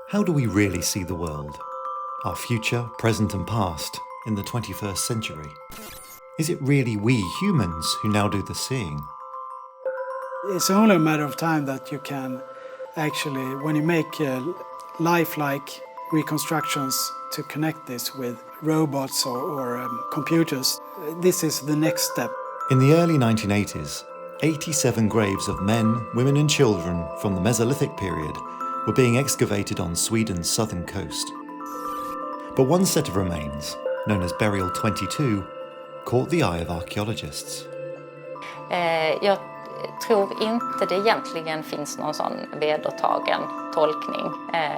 How do we really see the world? Our future, present and past in the 21st century? Is it really we humans who now do the seeing? It's only a matter of time that you can actually, when you make lifelike reconstructions to connect this with robots or computers, this is the next step. In the early 1980s, 87 graves of men, women and children from the Mesolithic period were being excavated on Sweden's southern coast. But one set of remains, known as Burial 22, caught the eye of archaeologists. Jag tror inte det egentligen finns någon sån vedertagen tolkning,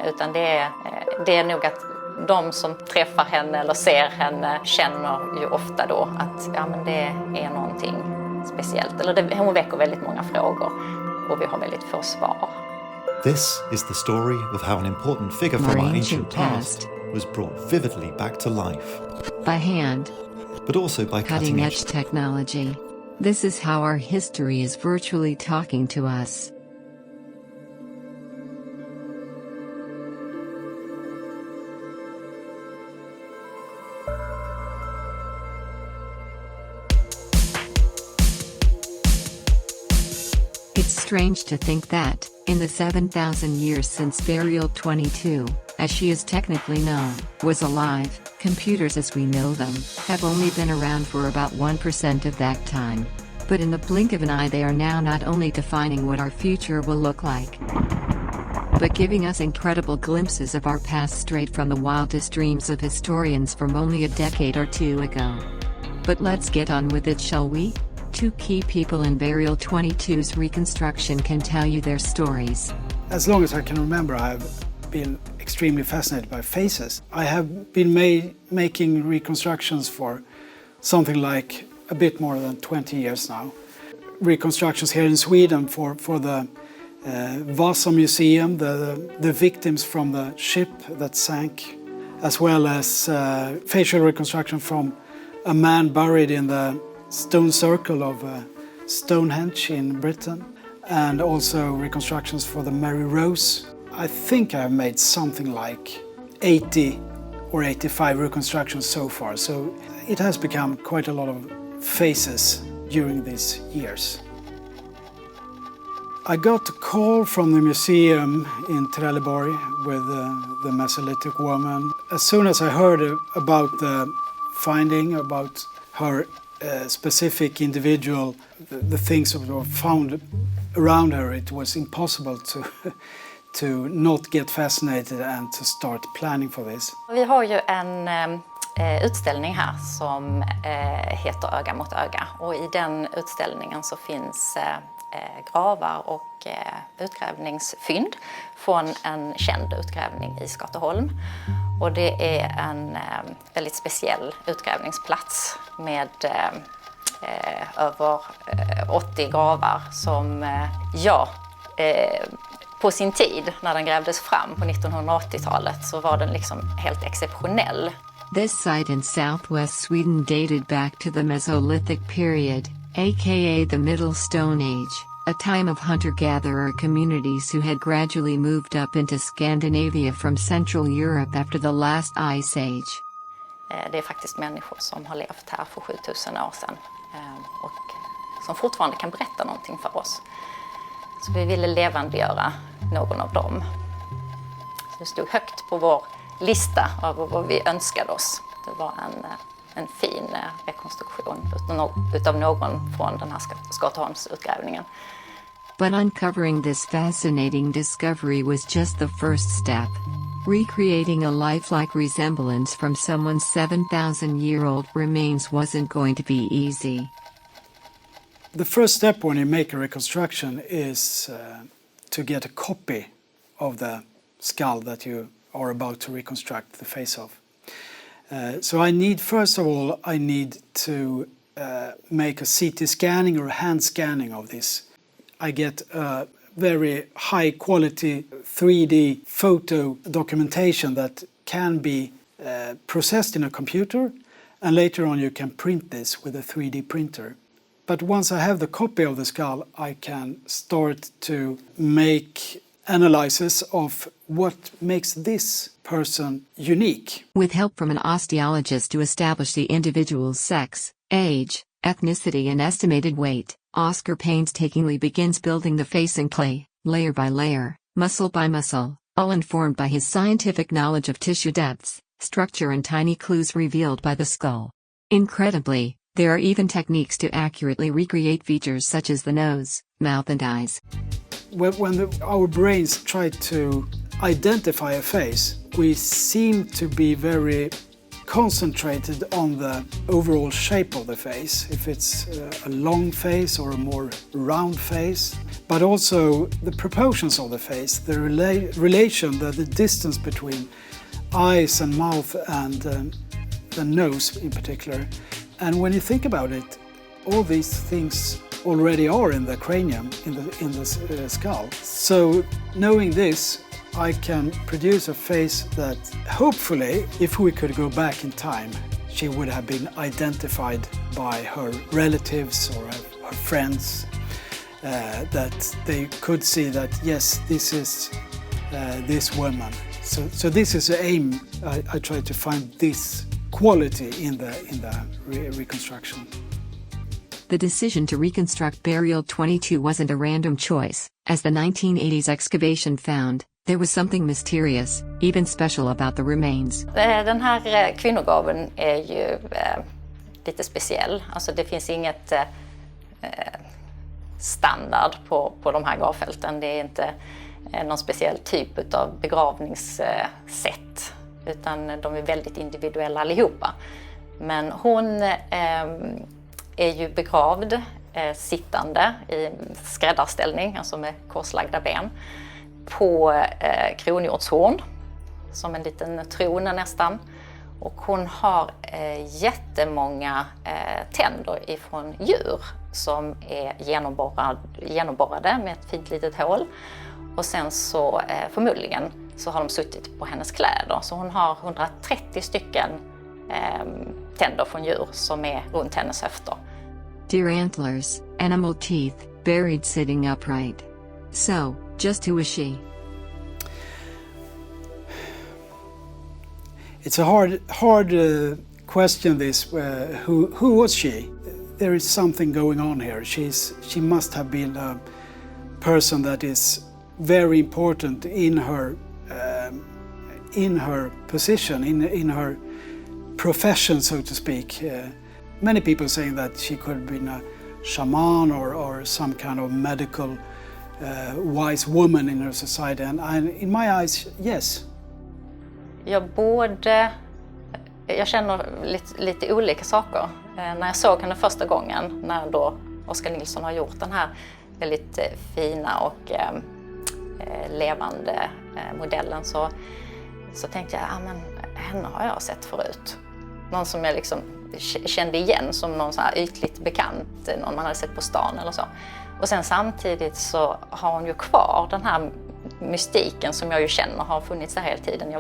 utan det är nog att de som träffar henne eller ser henne känner ju ofta då att ja, men det är någonting speciellt. Eller hon väcker väldigt många frågor och vi har väldigt få svar. This is the story of how an important figure from our ancient past was brought vividly back to life. By hand. But also by cutting-edge technology. This is how our history is virtually talking to us. It's strange to think that, in the 7,000 years since Burial 22, as she is technically known, was alive, computers as we know them, have only been around for about 1% of that time. But in the blink of an eye they are now not only defining what our future will look like, but giving us incredible glimpses of our past straight from the wildest dreams of historians from only a decade or two ago. But let's get on with it, shall we? Two key people in Burial 22's reconstruction can tell you their stories. As long as I can remember, I've been extremely fascinated by faces. I have been making reconstructions for something like a bit more than 20 years now. Reconstructions here in Sweden for the Vasa Museum, the victims from the ship that sank, as well as facial reconstruction from a man buried in the stone circle of Stonehenge in Britain, and also reconstructions for the Mary Rose. I think I've made something like 80 or 85 reconstructions so far, so it has become quite a lot of faces during these years. I got a call from the museum in Trelleborg with the Mesolithic woman. As soon as I heard about the finding, about her specific individual, the things that were found around her, it was impossible to not get fascinated and to start planning for this. Vi har ju en utställning här som heter Öga mot öga, och i den utställningen så finns gravar och utgrävningsfynd från en känd utgrävning i Skateholm. Och det är en väldigt speciell utgrävningsplats med över 80 gravar som på sin tid, när den grävdes fram på 1980-talet, så var den liksom helt exceptionell. This site in southwest Sweden dated back to the Mesolithic period, aka the Middle Stone Age, a time of hunter-gatherer communities who had gradually moved up into Scandinavia from Central Europe after the last Ice Age. Det är faktiskt människor som har levt här för 7000 år sedan och som fortfarande kan berätta någonting för oss. Så vi ville levandegöra någon av dem. Så det stod högt på vår lista av vad vi önskade oss. Det var en fin rekonstruktion utav någon från den här Skateholmsutgrävningen. But uncovering this fascinating discovery was just the first step. Recreating a lifelike resemblance from someone's 7,000-year-old remains wasn't going to be easy. The first step when you make a reconstruction is to get a copy of the skull that you are about to reconstruct the face of. So first of all, I need to make a CT scanning or hand scanning of this. I get a very high quality 3D photo documentation that can be processed in a computer, and later on you can print this with a 3D printer. But once I have the copy of the skull, I can start to make analysis of what makes this person unique. With help from an osteologist to establish the individual's sex, age, ethnicity and estimated weight, Oscar painstakingly begins building the face in clay, layer by layer, muscle by muscle, all informed by his scientific knowledge of tissue depths, structure and tiny clues revealed by the skull. Incredibly, there are even techniques to accurately recreate features such as the nose, mouth and eyes. When our brains try to identify a face, we seem to be very concentrated on the overall shape of the face, if it's a long face or a more round face, but also the proportions of the face, the relation, the distance between eyes and mouth and the nose in particular. And when you think about it, all these things already are in the cranium, in the skull. So knowing this, I can produce a face that hopefully, if we could go back in time, she would have been identified by her relatives or her friends, that they could see that, yes, this is this woman. So this is the aim. I try to find this quality in the reconstruction. The decision to reconstruct Burial 22 wasn't a random choice. As the 1980s excavation found, there was something mysterious, even special about the remains. Den här kvinnograven är ju lite speciell. Alltså det finns inget standard på de här gravfälten. Det är inte någon speciell typ av begravningssätt, utan de är väldigt individuella allihopa. Men hon är ju begravd sittande i skräddarställning, alltså med korslagda ben, på kronhjortshorn, som en liten tron nästan. Och hon har jättemånga tänder ifrån djur som är genomborrade med ett fint litet hål. Och sen så förmodligen så har de suttit på hennes kläder. Så hon har 130 stycken tänder från djur som är runt hennes höfter. Deer antlers, animal teeth, buried sitting upright. So, just who is she? It's a hard question. This who was she? There is something going on here. She must have been a person that is very important in her position, in her profession, so to speak. Many people saying that she could have been a shaman or some kind of medical wise woman in her society, and in my eyes, yes. Jag känner lite olika saker. När jag såg henne första gången, när då Oskar Nilsson har gjort den här väldigt fina och levande modellen, så tänkte jag, men henne har jag sett förut. Någon som jag liksom kände igen som någon så här ytligt bekant, någon man hade sett på stan eller så. Och sen samtidigt så har hon ju kvar den här mystiken som jag ju känner har funnits där hela tiden.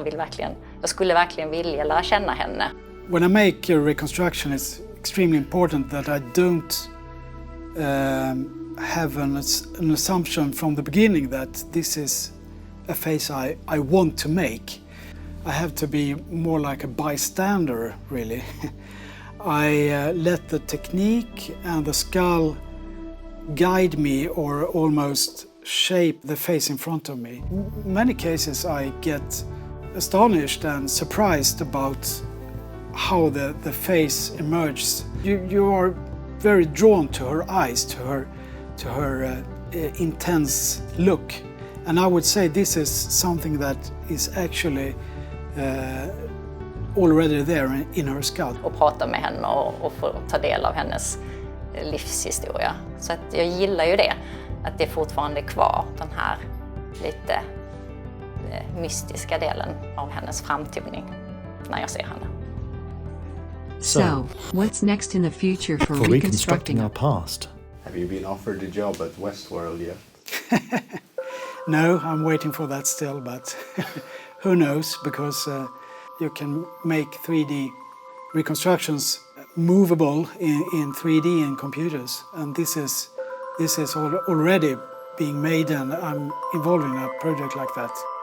Jag skulle verkligen vilja lära känna henne. When I make a reconstruction, it's extremely important that I don't have an assumption from the beginning that this is a face I want to make. I have to be more like a bystander, really. I let the technique and the skull guide me or almost shape the face in front of me. In many cases I get astonished and surprised about how the face emerges. You are very drawn to her eyes, to her intense look. And I would say this is something that is actually already there in her skull. Och prata med henne och få ta del av hennes livshistoria. Så att jag gillar ju det, att det fortfarande är kvar, den här lite mystiska delen av hennes framtoning när jag ser henne. So, what's next in the future for reconstructing our past? Have you been offered the job at Westworld yet? No, I'm waiting for that still, but who knows, because you can make 3D reconstructions movable in 3D in computers, and this is already being made and I'm involved in a project like that.